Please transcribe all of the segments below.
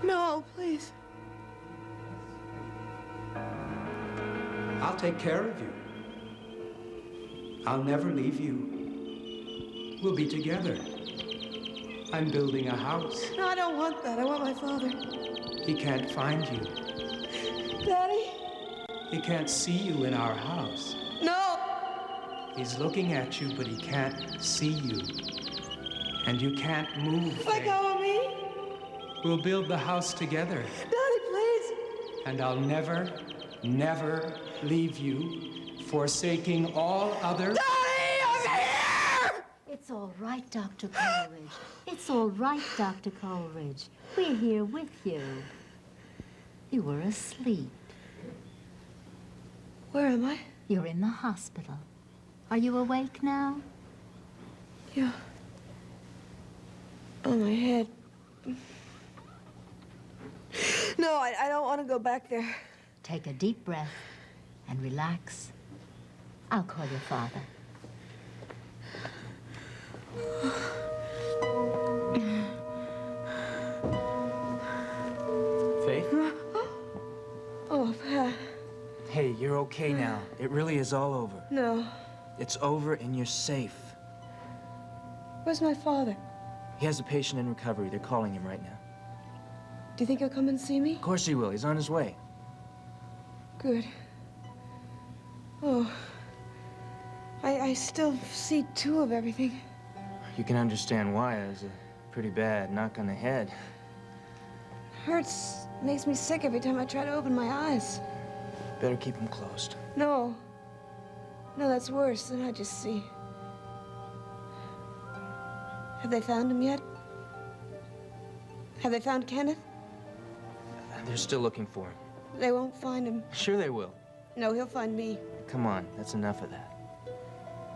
No, please. I'll take care of you. I'll never leave you. We'll be together. I'm building a house. No, I don't want that. I want my father. He can't find you. Daddy? He can't see you in our house. No! He's looking at you, but he can't see you. And you can't move. Let go of me. We'll build the house together. Daddy, please. And I'll never, never leave you, forsaking all other... Daddy, I'm here! It's all right, Dr. Coleridge. It's all right, Dr. Coleridge. We're here with you. You were asleep. Where am I? You're in the hospital. Are you awake now? Yeah. On my head. No, I don't want to go back there. Take a deep breath and relax. I'll call your father. Faith? Oh, Pat. Hey, you're okay now. It really is all over. No. It's over and you're safe. Where's my father? He has a patient in recovery. They're calling him right now. Do you think he'll come and see me? Of course he will. He's on his way. Good. Oh. I still see two of everything. You can understand why. It was a pretty bad knock on the head. Hurts. Makes me sick every time I try to open my eyes. Better keep them closed. No. No, that's worse than I just see. Have they found him yet? Have they found Kenneth? They're still looking for him. They won't find him. Sure they will. No, he'll find me. Come on, that's enough of that.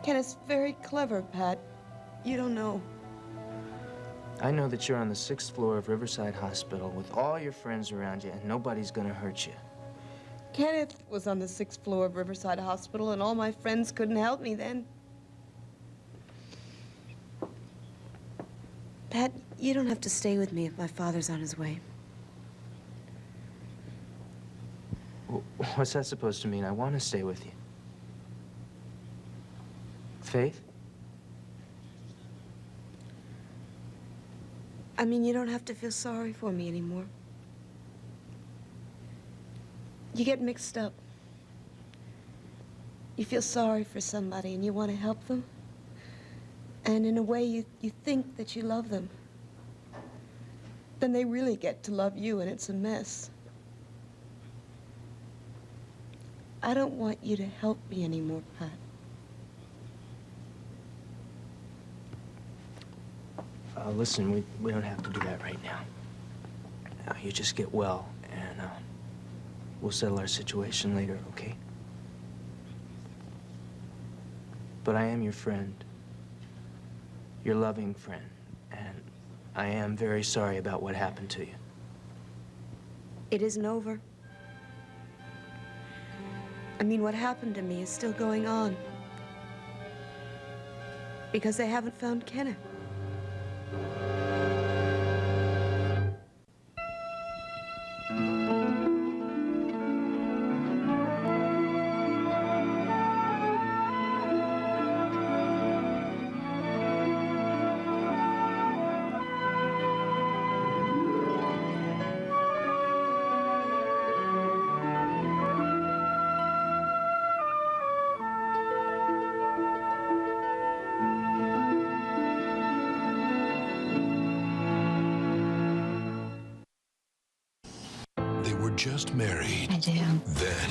Kenneth's very clever, Pat. You don't know. I know that you're on the 6th floor of Riverside Hospital with all your friends around you, and nobody's gonna hurt you. Kenneth was on the 6th floor of Riverside Hospital, and all my friends couldn't help me then. Pat, you don't have to stay with me if my father's on his way. What's that supposed to mean? I want to stay with you. Faith? I mean, you don't have to feel sorry for me anymore. You get mixed up. You feel sorry for somebody and you want to help them. And in a way, you think that you love them. Then they really get to love you and it's a mess. I don't want you to help me anymore, Pat. Listen, we don't have to do that right now. You just get well, and we'll settle our situation later, okay? But I am your friend, your loving friend, and I am very sorry about what happened to you. It isn't over. I mean, what happened to me is still going on. Because they haven't found Kenneth. Just married. I do. Then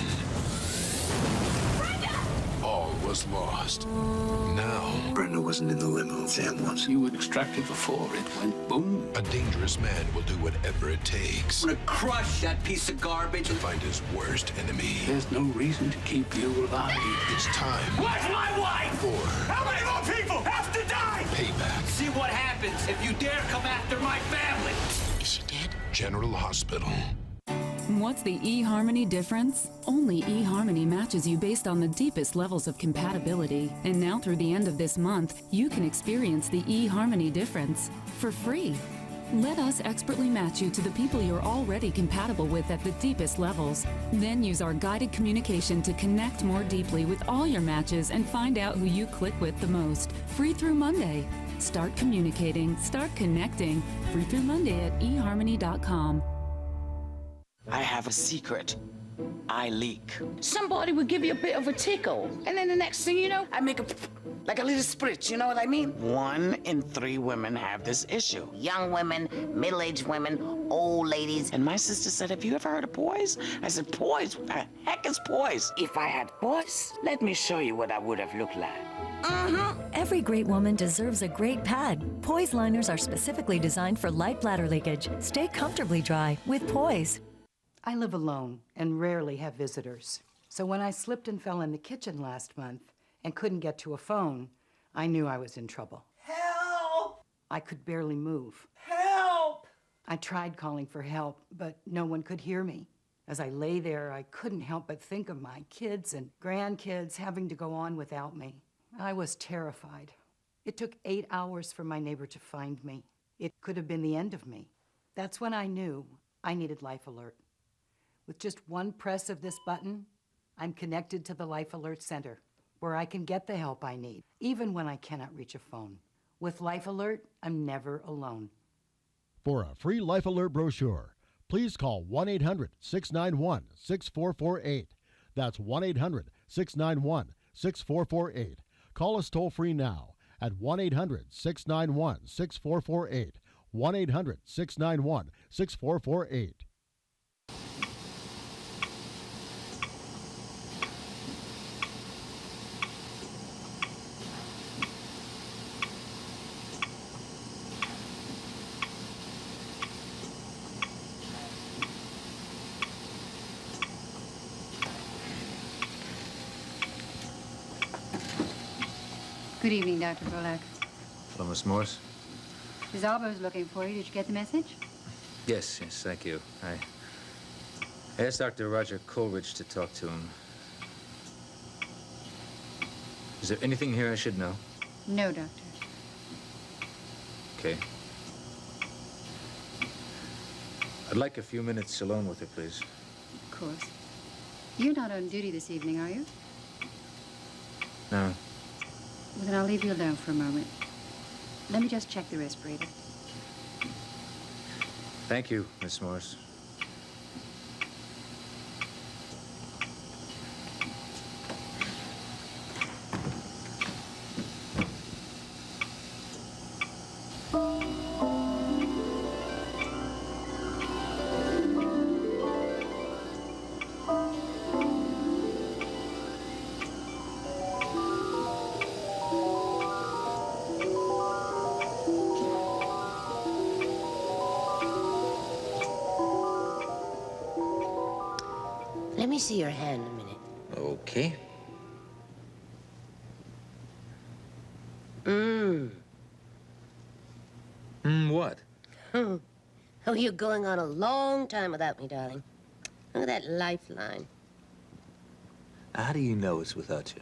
all was lost. Now Brenda wasn't in the limo. Sam was. You were extracted before it went boom. a dangerous man will do whatever it takes I'm gonna crush that piece of garbage. to find his worst enemy. There's no reason to keep you alive. It's time Where's my wife? for How many more people have to die? payback. See what happens if you dare come after my family. Is she dead? General Hospital. What's the eHarmony difference? Only eHarmony matches you based on the deepest levels of compatibility. And now through the end of this month, you can experience the eHarmony difference for free. Let us expertly match you to the people you're already compatible with at the deepest levels. Then use our guided communication to connect more deeply with all your matches and find out who you click with the most. Free through Monday. Start communicating, start connecting. Free through Monday at eharmony.com. I have a secret. I leak. Somebody would give you a bit of a tickle, and then the next thing you know, I make like a little spritz, you know what I mean? 1 in 3 women have this issue. Young women, middle-aged women, old ladies. And my sister said, have you ever heard of poise? I said, poise? What the heck is poise? If I had poise, let me show you what I would have looked like. Every great woman deserves a great pad. Poise liners are specifically designed for light bladder leakage. Stay comfortably dry with Poise. I live alone and rarely have visitors. So when I slipped and fell in the kitchen last month and couldn't get to a phone, I knew I was in trouble. Help! I could barely move. Help! I tried calling for help, but no one could hear me. As I lay there, I couldn't help but think of my kids and grandkids having to go on without me. I was terrified. It took 8 hours for my neighbor to find me. It could have been the end of me. That's when I knew I needed Life Alert. With just one press of this button, I'm connected to the Life Alert Center, where I can get the help I need, even when I cannot reach a phone. With Life Alert, I'm never alone. For a free Life Alert brochure, please call 1-800-691-6448. That's 1-800-691-6448. Call us toll-free now at 1-800-691-6448. 1-800-691-6448. Good evening, Dr. Bullock. Hello, Miss Morse. Miss Albo's looking for you. Did you get the message? Yes, thank you. I asked Dr. Roger Coleridge to talk to him. Is there anything here I should know? No, Doctor. Okay. I'd like a few minutes alone with her, please. Of course. You're not on duty this evening, are you? No. Well, then I'll leave you alone for a moment. Let me just check the respirator. Thank you, Miss Morse. Let me see your hand a minute. Okay. What? Oh, you're going on a long time without me, darling. Look at that lifeline. How do you know it's without you?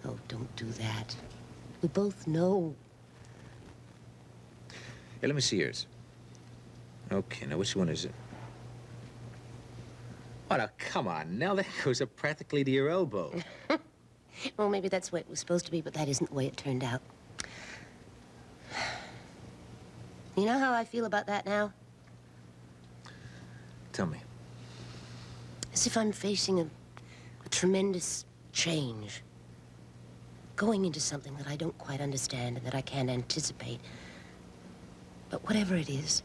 Oh, don't do that. We both know. Hey, let me see yours. Okay, now which one is it? Oh, now, come on. Now that goes up practically to your elbow. Well, maybe that's what it was supposed to be, but that isn't the way it turned out. You know how I feel about that now? Tell me. As if I'm facing a tremendous change. Going into something that I don't quite understand and that I can't anticipate. But whatever it is,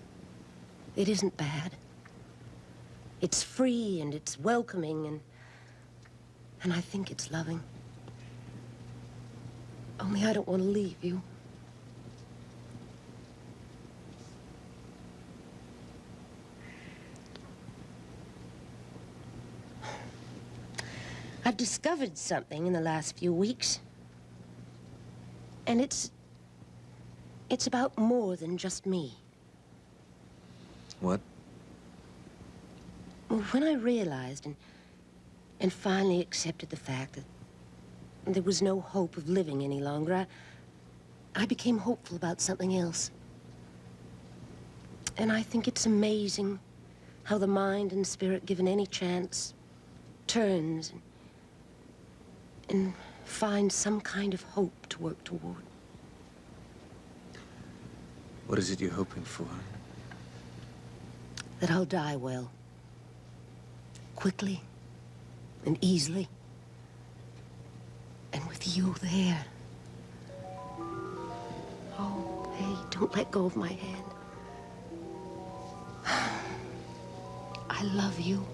it isn't bad. It's free and it's welcoming and I think it's loving. Only I don't want to leave you. I've discovered something in the last few weeks. And it's about more than just me. What? When I realized and finally accepted the fact that there was no hope of living any longer, I became hopeful about something else. And I think it's amazing how the mind and spirit, given any chance, turns and finds some kind of hope to work toward. What is it you're hoping for? That I'll die well. Quickly and easily. And with you there. Oh, hey, don't let go of my hand. I love you.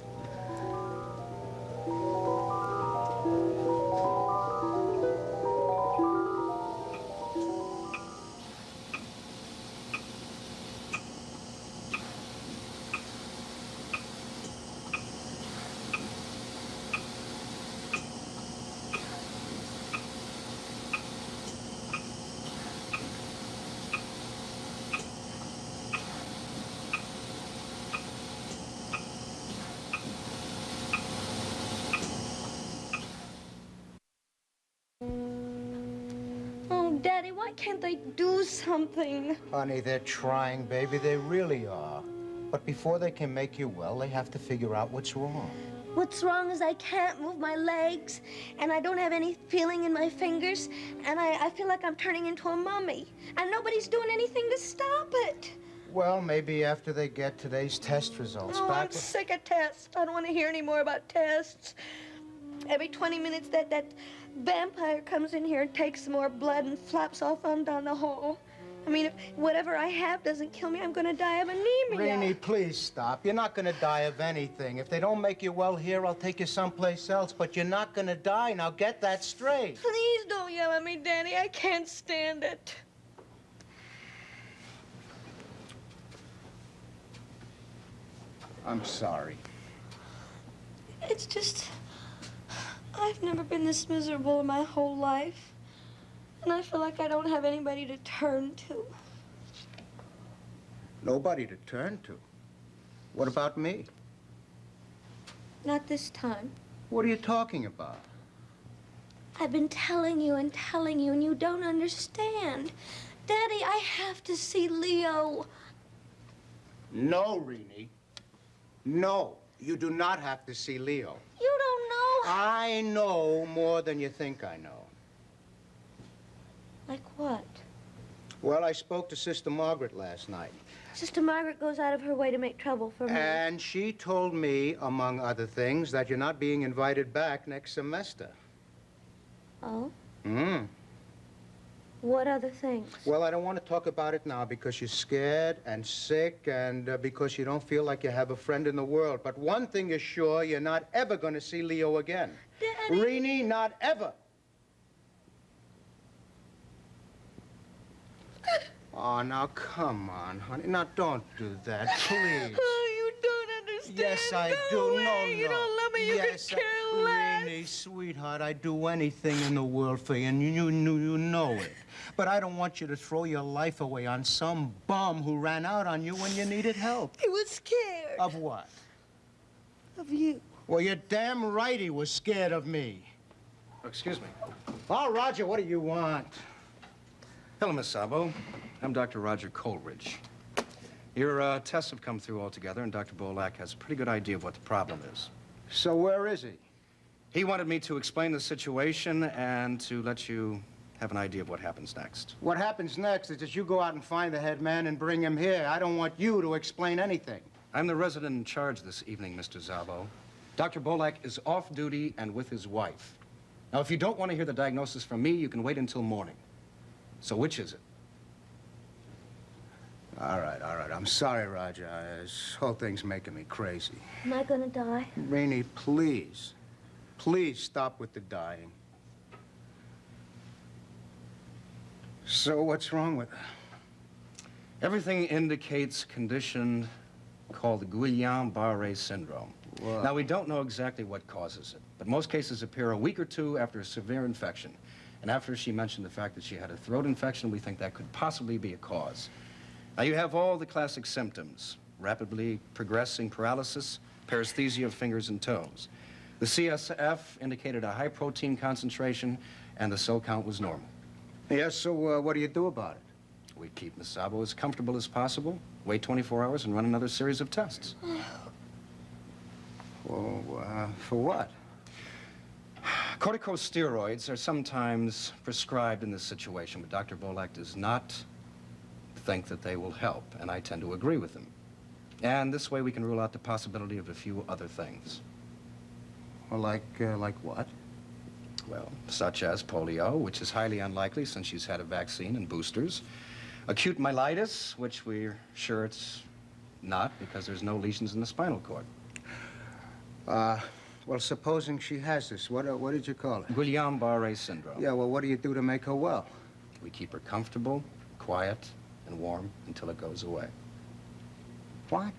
Daddy, why can't they do something? Honey, they're trying, baby. They really are. But before they can make you well, they have to figure out what's wrong. What's wrong is I can't move my legs, and I don't have any feeling in my fingers, and I feel like I'm turning into a mummy, and nobody's doing anything to stop it. Well, maybe after they get today's test results Oh, back. I'm sick of tests. I don't want to hear any more about tests. Every 20 minutes, that vampire comes in here and takes some more blood and flaps off on down the hole. I mean, if whatever I have doesn't kill me, I'm going to die of anemia. Rainey, please stop. You're not going to die of anything. If they don't make you well here, I'll take you someplace else, but you're not going to die. Now get that straight. Please don't yell at me, Danny. I can't stand it. I'm sorry. It's just, I've never been this miserable in my whole life. And I feel like I don't have anybody to turn to. Nobody to turn to. What about me? Not this time. What are you talking about? I've been telling you, and you don't understand. Daddy, I have to see Leo. No, Renee. No, you do not have to see Leo. You don't know. I know more than you think I know. Like what? Well, I spoke to Sister Margaret last night. Sister Margaret goes out of her way to make trouble for me. And she told me, among other things, that you're not being invited back next semester. Oh? Hmm. What other things? Well, I don't want to talk about it now because you're scared and sick and because you don't feel like you have a friend in the world. But one thing is sure, you're not ever going to see Leo again. Daddy. Renee, not ever. Oh, now, come on, honey. Now, don't do that, please. Oh, you don't understand. Yes, I do. No, No, you don't love me. You yes, could care less. Renee, sweetheart, I'd do anything in the world for you, and you know it. But I don't want you to throw your life away on some bum who ran out on you when you needed help. He was scared. Of what? Of you. Well, you're damn right he was scared of me. Excuse me. Oh, Roger, what do you want? Hello, Miss Sabo. I'm Dr. Roger Coleridge. Your tests have come through altogether, and Dr. Bolak has a pretty good idea of what the problem is. So where is he? He wanted me to explain the situation and to let you have an idea of what happens next. What happens next is that you go out and find the head man and bring him here. I don't want you to explain anything. I'm the resident in charge this evening, Mr. Szabo. Dr. Bolak is off duty and with his wife. Now, if you don't want to hear the diagnosis from me, you can wait until morning. So which is it? All right. I'm sorry, Roger. This whole thing's making me crazy. Am I gonna die? Rainey, please. Please stop with the dying. So what's wrong with her? Everything indicates a condition called the Guillain-Barré syndrome. What? Now, we don't know exactly what causes it, but most cases appear a week or two after a severe infection. And after she mentioned the fact that she had a throat infection, we think that could possibly be a cause. Now, you have all the classic symptoms: rapidly progressing paralysis, paresthesia of fingers and toes. The CSF indicated a high protein concentration, and the cell count was normal. Yes, so what do you do about it? We keep Miss Szabo as comfortable as possible. Wait 24 hours and run another series of tests. Well, for what? Corticosteroids are sometimes prescribed in this situation, but Dr. Bolak does not think that they will help, and I tend to agree with him. And this way we can rule out the possibility of a few other things. Well, like what? Well, such as polio, which is highly unlikely since she's had a vaccine and boosters. Acute myelitis, which we're sure it's not because there's no lesions in the spinal cord. Well, supposing she has this, what did you call it? Guillain-Barré syndrome. Yeah, well, what do you do to make her well? We keep her comfortable, quiet, and warm until it goes away. What?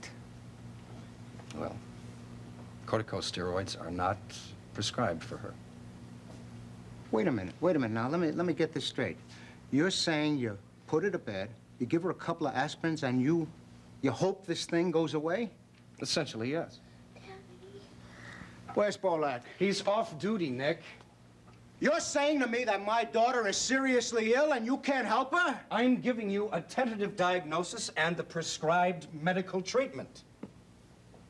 Well, corticosteroids are not prescribed for her. Wait a minute now. Let me get this straight. You're saying you put her to bed, you give her a couple of aspirins, and you hope this thing goes away? Essentially, yes. Where's Bolak? He's off duty, Nick. You're saying to me that my daughter is seriously ill and you can't help her? I'm giving you a tentative diagnosis and the prescribed medical treatment.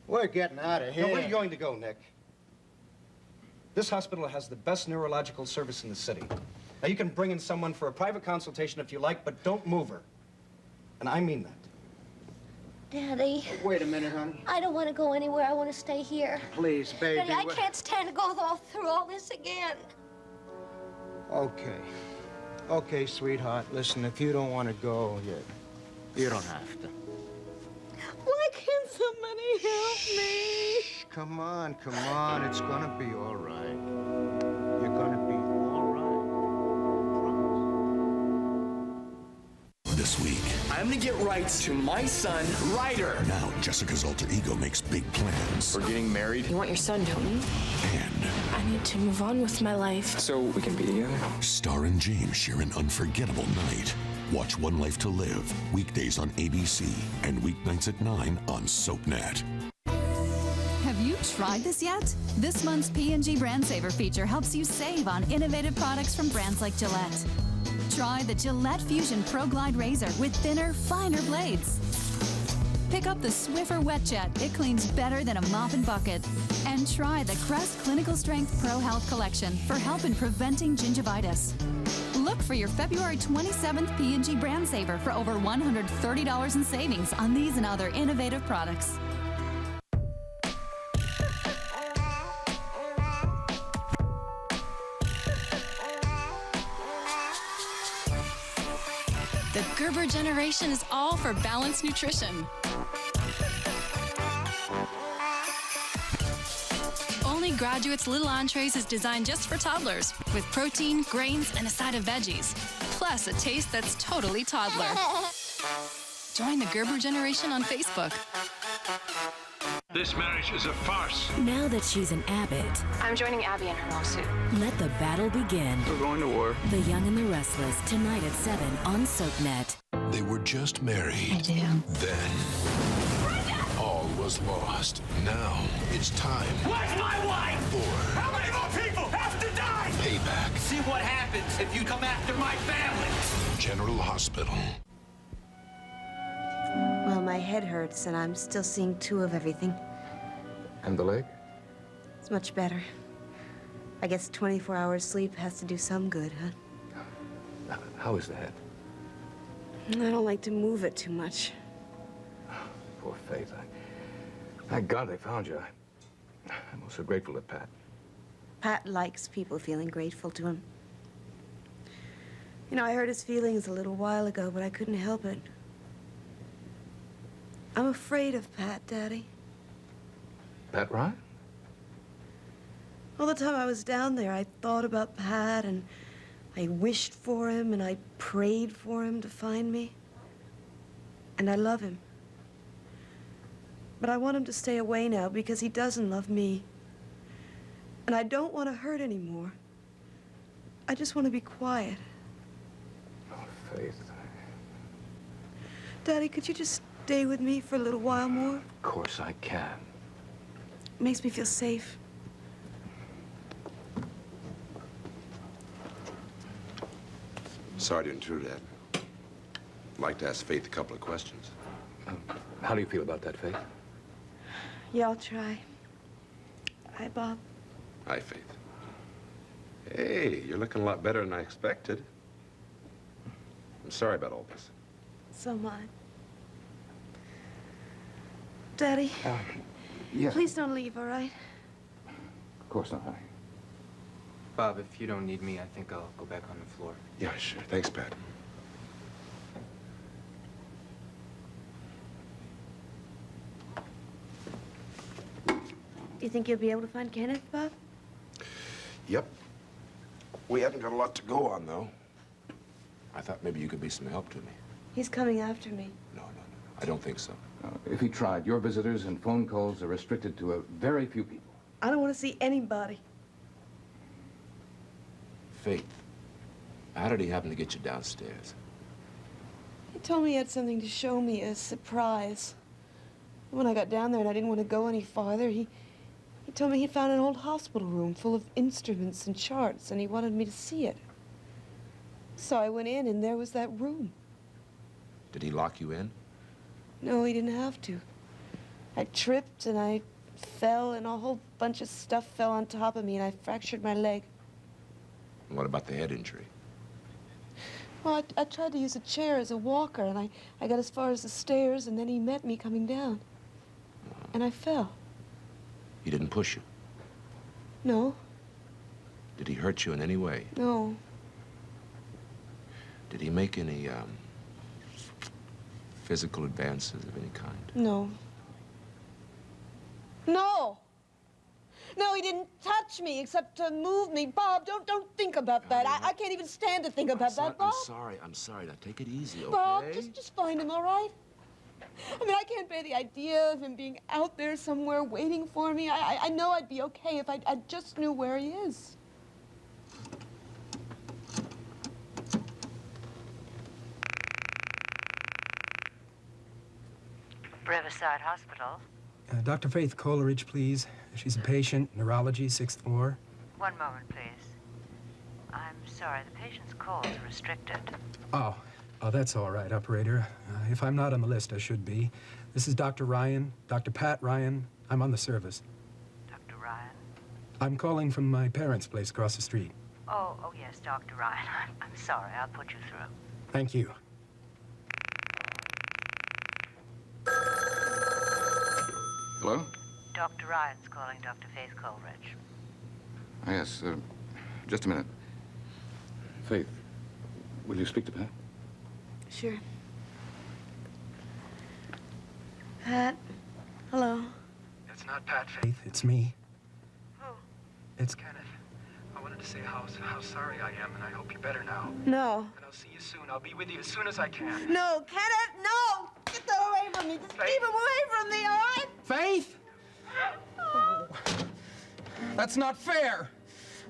We're getting out of here. Now, where are you going to go, Nick? This hospital has the best neurological service in the city. Now, you can bring in someone for a private consultation if you like, but don't move her. And I mean that. Daddy. Wait a minute, honey. I don't want to go anywhere. I want to stay here. Please, baby. Daddy, I can't stand to go through all this again. Okay. Okay, sweetheart. Listen, if you don't want to go, you don't have to. Why can't somebody help me? Shh, come on. It's gonna be all right. You're gonna be all right. This week, I'm gonna get rights to my son, Ryder. now Jessica's alter ego makes big plans. We're getting married. You want your son, don't you? And I need to move on with my life. So we can be together. Star and James share an unforgettable night. Watch One Life to Live, weekdays on ABC and weeknights at 9 on SoapNet. Have you tried this yet? This month's P&G Brand Saver feature helps you save on innovative products from brands like Gillette. Try the Gillette Fusion Pro Glide Razor with thinner, finer blades. Pick up the Swiffer Wet Jet. It cleans better than a mop and bucket. And try the Crest Clinical Strength Pro Health Collection for help in preventing gingivitis. Look for your February 27th P&G Brand Saver for over $130 in savings on these and other innovative products. The Gerber generation is all for balanced nutrition. Only Graduate's Little Entrees is designed just for toddlers, with protein, grains, and a side of veggies, plus a taste that's totally toddler. Join the Gerber generation on Facebook. This marriage is a farce. Now that she's an Abbott, I'm joining Abby in her lawsuit. let the battle begin. We're going to war. The Young and the Restless, tonight at 7 on SoapNet. They were just married. I do. Then, all was lost. Now, it's time Where's my wife? for How many more people have to die? payback. See what happens if you come after my family. General Hospital. Well, my head hurts, and I'm still seeing 2 of everything. And the leg? It's much better. I guess 24 hours sleep has to do some good, huh? How is the head? I don't like to move it too much. Poor Faith. Thank God they found you. I'm also grateful to Pat. Pat likes people feeling grateful to him. You know, I hurt his feelings a little while ago, but I couldn't help it. I'm afraid of Pat, Daddy. Pat Ryan? All the time I was down there, I thought about Pat, and I wished for him, and I prayed for him to find me. And I love him. But I want him to stay away now because he doesn't love me. And I don't want to hurt anymore. I just want to be quiet. Oh, Faith. Daddy, could you just stay with me for a little while more? Of course I can. It makes me feel safe. Sorry to intrude, Ed. I'd like to ask Faith a couple of questions. How do you feel about that, Faith? Yeah, I'll try. Hi, Bob. Hi, Faith. Hey, you're looking a lot better than I expected. I'm sorry about all this. So am I. Daddy, Yeah. please don't leave, all right? Of course not, honey. Bob, if you don't need me, I think I'll go back on the floor. Yeah, sure. Thanks, Pat. You think you'll be able to find Kenneth, Bob? Yep. We haven't got a lot to go on, though. I thought maybe you could be some help to me. He's coming after me. I don't think so. If he tried, your visitors and phone calls are restricted to a very few people. I don't want to see anybody. Faith, how did he happen to get you downstairs? He told me he had something to show me, a surprise. When I got down there and I didn't want to go any farther, he told me he found an old hospital room full of instruments and charts, and he wanted me to see it. So I went in, and there was that room. Did he lock you in? No, he didn't have to. I tripped, and I fell, and a whole bunch of stuff fell on top of me, and I fractured my leg. What about the head injury? Well, I tried to use a chair as a walker, and I got as far as the stairs, and then he met me coming down. And I fell. He didn't push you? No, Did he hurt you in any way? no. Did he make any, physical advances of any kind? No. No! No, he didn't touch me except to move me. Bob, don't think about that. I can't even stand to think about that, Bob. I'm sorry. Now, take it easy, okay? Bob, just find him, all right? I mean, I can't bear the idea of him being out there somewhere waiting for me. I know I'd be okay if I just knew where he is. Riverside Hospital. Dr. Faith Coleridge, please. She's a patient, neurology, 6th floor. One moment, please. I'm sorry, the patient's calls are restricted. Oh, that's all right, operator. If I'm not on the list, I should be. This is Dr. Ryan, Dr. Pat Ryan. I'm on the service. Dr. Ryan? I'm calling from my parents' place across the street. Oh, yes, Dr. Ryan. I'm sorry, I'll put you through. Thank you. Hello? Dr. Ryan's calling Dr. Faith Coleridge. Yes, just a minute. Faith, will you speak to Pat? Sure. Pat, hello. It's not Pat, Faith. It's me. Who? It's Kenneth. I wanted to say how sorry I am, and I hope you're better now. No. And I'll see you soon. I'll be with you as soon as I can. No, Kenneth, no! Get that away from me. Just keep him away from me, all right? Faith! Oh. That's not fair.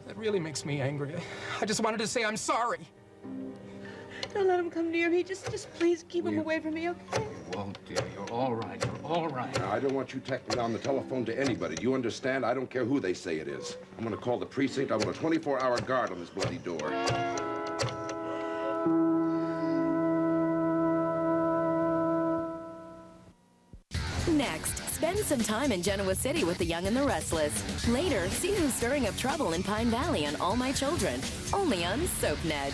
That really makes me angry. I just wanted to say I'm sorry. Don't let him come near me. Just please keep him away from me, okay? You won't, dear. You're all right. You're all right. Now, I don't want you tackling down the telephone to anybody. Do you understand? I don't care who they say it is. I'm going to call the precinct. I want a 24-hour guard on this bloody door. Next, spend some time in Genoa City with the Young and the Restless. Later, see who's stirring up trouble in Pine Valley on All My Children, only on SoapNet.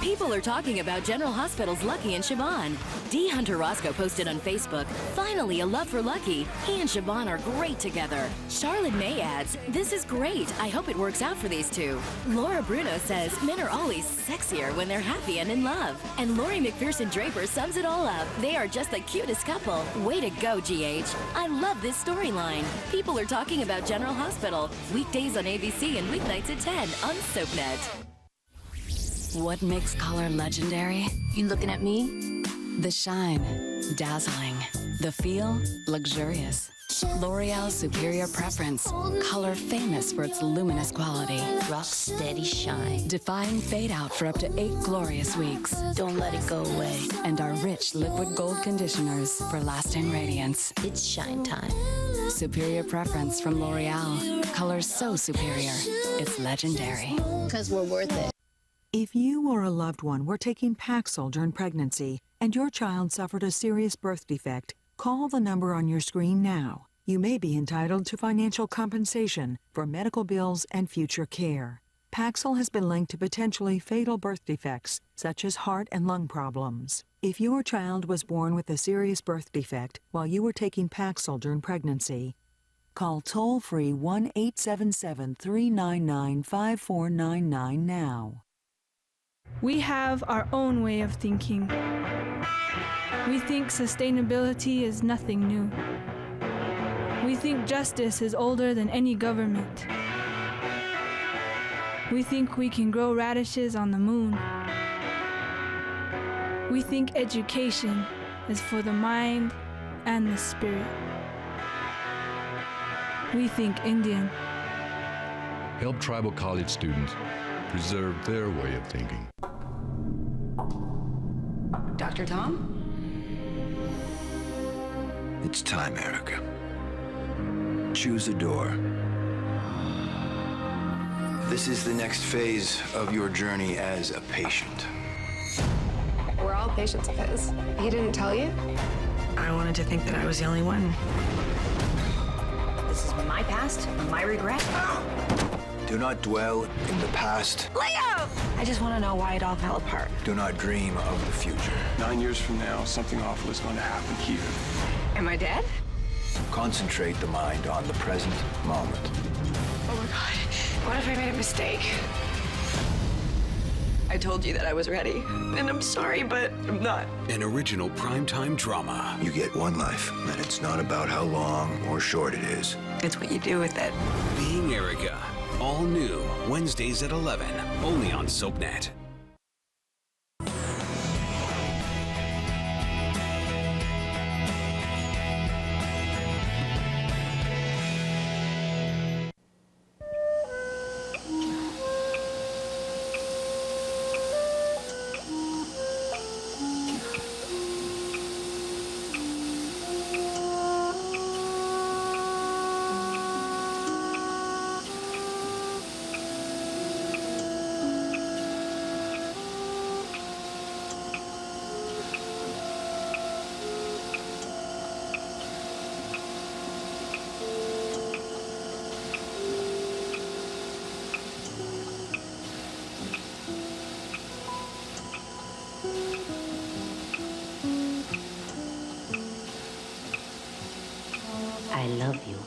People are talking about General Hospital's Lucky and Siobhan. D. Hunter Roscoe posted on Facebook, "Finally a love for Lucky. He and Siobhan are great together." Charlotte May adds, "This is great. I hope it works out for these two." Laura Bruno says, "Men are always sexier when they're happy and in love." And Lori McPherson Draper sums it all up. "They are just the cutest couple. Way to go, GH. I love this storyline." People are talking about General Hospital. Weekdays on ABC and weeknights at 10 on SoapNet. What makes color legendary? You looking at me? The shine, dazzling. The feel, luxurious. L'Oreal's superior preference. Color famous for its luminous quality. Rock steady shine. Defying fade out for up to 8 glorious weeks. Don't let it go away. And our rich liquid gold conditioners for lasting radiance. It's shine time. Superior preference from L'Oreal. Colors so superior, it's legendary. 'Cause we're worth it. If you or a loved one were taking Paxil during pregnancy and your child suffered a serious birth defect, call the number on your screen now. You may be entitled to financial compensation for medical bills and future care. Paxil has been linked to potentially fatal birth defects, such as heart and lung problems. If your child was born with a serious birth defect while you were taking Paxil during pregnancy, call toll-free 1-877-399-5499 now. We have our own way of thinking. We think sustainability is nothing new. We think justice is older than any government. We think we can grow radishes on the moon. We think education is for the mind and the spirit. We think Indian. Help tribal college students preserve their way of thinking. Dr. Tom? It's time, Erica. Choose a door. This is the next phase of your journey as a patient. We're all patients of his. He didn't tell you? I wanted to think that I was the only one. This is my past, my regret. Do not dwell in the past. Leo! I just want to know why it all fell apart. Do not dream of the future. 9 years from now, something awful is going to happen here. Am I dead? Concentrate the mind on the present moment. Oh my God. What if I made a mistake? I told you that I was ready, and I'm sorry, but I'm not. An original primetime drama. You get one life, and it's not about how long or short it is. It's what you do with it. Being Erica. All new, Wednesdays at 11, only on SoapNet. I love you.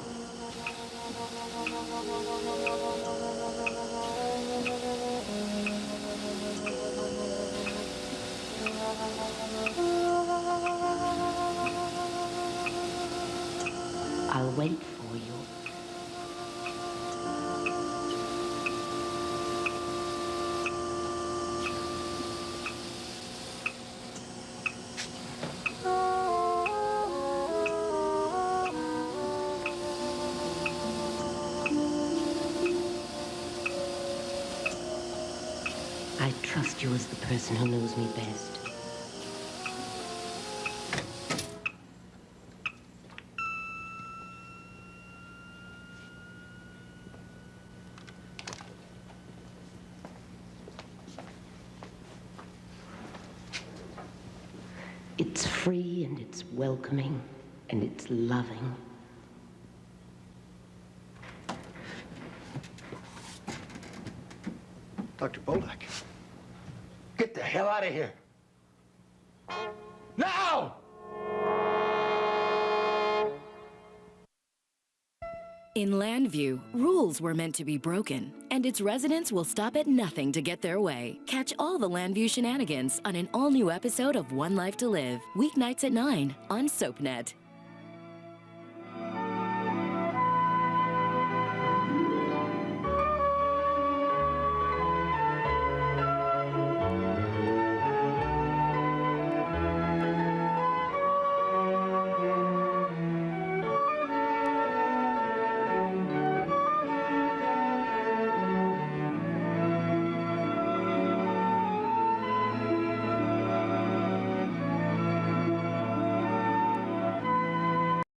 I'll wait for you. I trust you as the person who knows me best. It's free and it's welcoming and it's loving. Dr. Bolduc, get the hell out of here. Now! In Landview, rules were meant to be broken, and its residents will stop at nothing to get their way. Catch all the Landview shenanigans on an all-new episode of One Life to Live, weeknights at 9 on SoapNet.